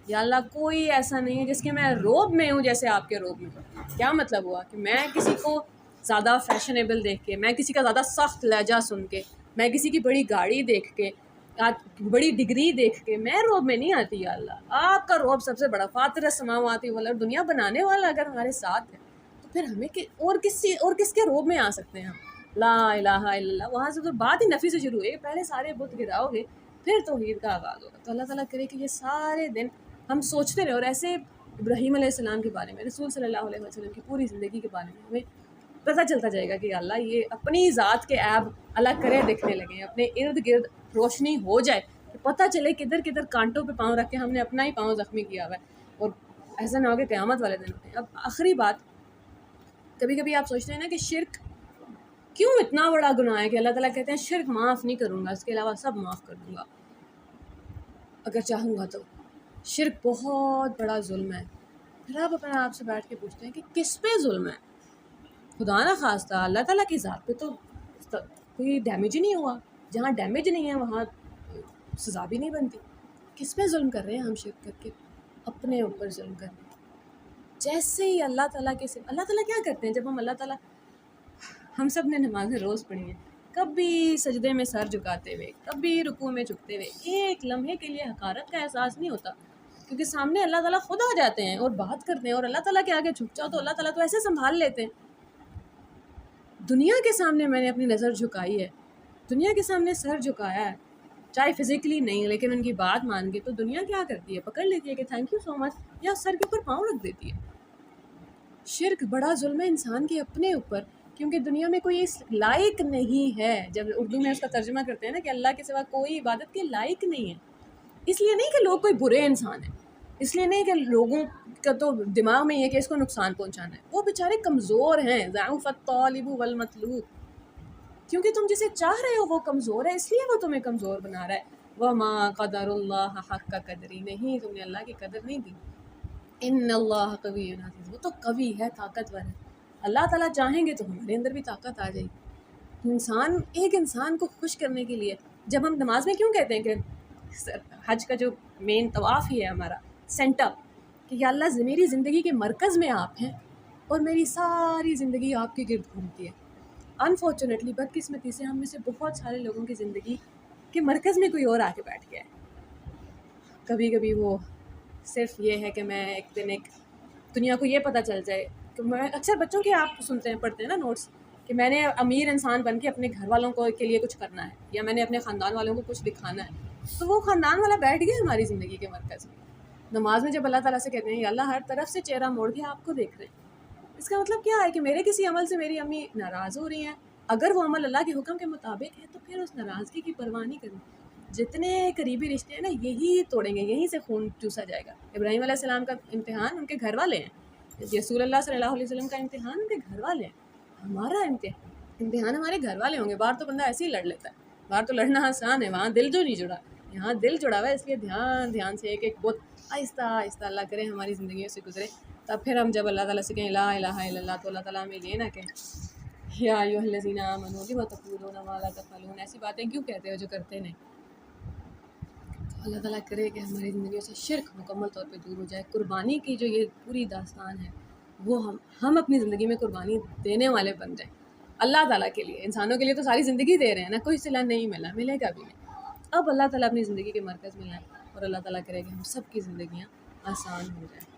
یا اللہ کوئی ایسا نہیں ہے جس کے میں روب میں ہوں جیسے آپ کے روب میں ہوں۔ کیا مطلب ہوا کہ میں کسی کو زیادہ فیشنیبل دیکھ کے، میں کسی کا زیادہ سخت لہجہ سن کے، میں کسی کی بڑی گاڑی دیکھ کے، بڑی ڈگری دیکھ کے میں روب میں نہیں آتی۔ یا اللہ آپ کا روب سب سے بڑا، فاطر السماوات والارض، دنیا بنانے والا اگر ہمارے ساتھ ہے تو پھر ہمیں اور کس کے روب میں آ سکتے ہیں ہم؟ لا الہ الا اللہ، وہاں سے تو بات ہی نفی سے شروع ہوئی کہ پہلے سارے بت گراؤ گے پھر توحید کا آغاز ہوگا۔ تو اللہ تعالیٰ کرے کہ یہ سارے دن ہم سوچتے رہے، اور ایسے ابراہیم علیہ السلام کے بارے میں، رسول صلی اللہ علیہ وسلم کی پوری زندگی کے بارے میں ہمیں پتہ چلتا جائے گا کہ اللہ یہ اپنی ذات کے عیب اللہ کرے دکھنے لگے، اپنے ارد گرد روشنی ہو جائے کہ پتہ چلے کدھر کدھر کانٹوں پہ پاؤں رکھ کے ہم نے اپنا ہی پاؤں زخمی کیا ہوا ہے، اور ایسا نہ ہو کہ قیامت والے دن ہوتے ہیں۔ اب آخری بات، کبھی کبھی آپ سوچتے ہیں نا کہ شرک کیوں اتنا بڑا گناہ ہے کہ اللہ تعالیٰ کہتے ہیں شرک معاف نہیں کروں گا، اس کے علاوہ سب معاف کر دوں گا اگر چاہوں گا تو۔ شرک بہت بڑا ظلم ہے۔ پھر آپ اپنے آپ سے بیٹھ کے پوچھتے ہیں کہ کس پہ ظلم ہے؟ خدا نہ خواستہ اللہ تعالیٰ کی ذات پہ تو کوئی ڈیمیج ہی نہیں ہوا، جہاں ڈیمیج نہیں ہے وہاں سزا بھی نہیں بنتی۔ کس پہ ظلم کر رہے ہیں ہم شرک کر کے؟ اپنے اوپر ظلم کر رہے ہیں۔ جیسے ہی اللہ تعالیٰ اللہ تعالیٰ کیا کرتے ہیں جب ہم اللہ تعالیٰ، ہم سب نے نمازیں روز پڑھی ہیں، کبھی سجدے میں سر جھکاتے ہوئے، کبھی رکوع میں جھکتے ہوئے ایک لمحے کے لیے حقارت کا احساس نہیں ہوتا، کیونکہ سامنے اللہ تعالیٰ خود آ جاتے ہیں اور بات کرتے ہیں، اور اللہ تعالیٰ کے آگے جھک جاؤ تو اللہ تعالیٰ تو ایسے سنبھال لیتے ہیں۔ دنیا کے سامنے میں نے اپنی نظر جھکائی ہے، دنیا کے سامنے سر جھکایا ہے، چاہے فزیکلی نہیں لیکن ان کی بات مان کے، تو دنیا کیا کرتی ہے؟ پکڑ لیتی ہے کہ تھینک یو سو مچ، یا سر کے اوپر پاؤں رکھ دیتی ہے۔ شرک بڑا ظلم ہے انسان کے اپنے اوپر، کیونکہ دنیا میں کوئی اس لائق نہیں ہے، جب اردو میں اس کا ترجمہ کرتے ہیں نا کہ اللہ کے سوا کوئی عبادت کے لائق نہیں ہے، اس لیے نہیں کہ لوگ کوئی برے انسان ہیں، اس لیے نہیں کہ لوگوں کا تو دماغ میں یہ کہ اس کو نقصان پہنچانا ہے، وہ بیچارے کمزور ہیں، ضعف الطالب والمطلوب، کیونکہ تم جسے چاہ رہے ہو وہ کمزور ہے، اس لیے وہ تمہیں کمزور بنا رہا ہے۔ وَمَا قَدَرُ اللَّهَ حَقَّ قَدْرِهِ، نہیں تم نے اللہ کی قدر نہیں دی۔ ان اللہ قوی عزیز، وہ تو قوی ہے، طاقتور ہے۔ اللہ تعالیٰ چاہیں گے تو ہمارے اندر بھی طاقت آ جائے گی۔ ایک انسان کو خوش کرنے کے لیے، جب ہم نماز میں کیوں کہتے ہیں کہ حج کا جو مین طواف ہی ہے ہمارا سینٹر، کہ یا اللہ میری زندگی کے مرکز میں آپ ہیں اور میری ساری زندگی آپ کے گرد گھومتی ہے، انفارچونیٹلی بدقسمتی سے ہم میں سے بہت سارے لوگوں کی زندگی کے مرکز میں کوئی اور آ کے بیٹھ گیا ہے۔ کبھی کبھی وہ صرف یہ ہے کہ میں ایک دن ایک دنیا کو یہ پتہ چل جائے کہ میں اکثر بچوں کے آپ سنتے ہیں پڑھتے ہیں نا نوٹس کہ میں نے امیر انسان بن کے اپنے گھر والوں کو کے لیے کچھ کرنا ہے یا میں نے اپنے خاندان والوں کو کچھ دکھانا ہے، تو وہ خاندان والا بیٹھ گیا ہماری زندگی کے مرکز میں۔ نماز میں جب اللہ تعالیٰ سے کہتے ہیں یا اللہ ہر طرف سے چہرہ موڑ کے آپ کو دیکھ رہے ہیں، اس کا مطلب کیا ہے کہ میرے کسی عمل سے میری امی ناراض ہو رہی ہیں، اگر وہ عمل اللہ کے حکم کے مطابق ہے تو پھر اس ناراضگی کی پرواہ نہیں کریں۔ جتنے قریبی رشتے ہیں نا یہی توڑیں گے، یہیں سے خون چوسا جائے گا۔ ابراہیم علیہ السلام کا امتحان ان کے گھر والے ہیں، رسول اللہ صلی اللہ علیہ وسلم کا امتحان ان کے گھر والے ہیں، ہمارا امتحان ہمارے گھر والے ہوں گے۔ باہر تو بندہ ایسے ہی لڑ لیتا ہے، باہر تو لڑنا آسان ہے، وہاں دل جو نہیں جڑا، یہاں دل جڑا ہوا ہے، اس لیے دھیان سے ایک ایک بہت آہستہ آہستہ اللہ کرے ہماری زندگیوں سے گزرے، تب پھر ہم جب اللہ تعالیٰ سے کہیں لا الہ الا اللہ تو اللہ تعالیٰ ہمیں یہ نہ کہیں یا ایھا الذین آمنوا لم تقولون ما لا تفعلون، ایسی باتیں کیوں کہتے ہو جو کرتے نہیں۔ اللہ تعالیٰ کرے کہ ہماری زندگیوں سے شرک مکمل طور پہ دور ہو جائے۔ قربانی کی جو یہ پوری داستان ہے وہ ہم اپنی زندگی میں قربانی دینے والے بن جائیں اللہ تعالیٰ کے لیے۔ انسانوں کے لیے تو ساری زندگی دے رہے ہیں نا، کوئی صلہ نہیں ملے گا بھی نہیں۔ اب اللہ تعالیٰ اپنی زندگی کے مرکز میں لائیں اور اللہ تعالیٰ کرے کہ ہم سب کی زندگیاں آسان ہو جائیں۔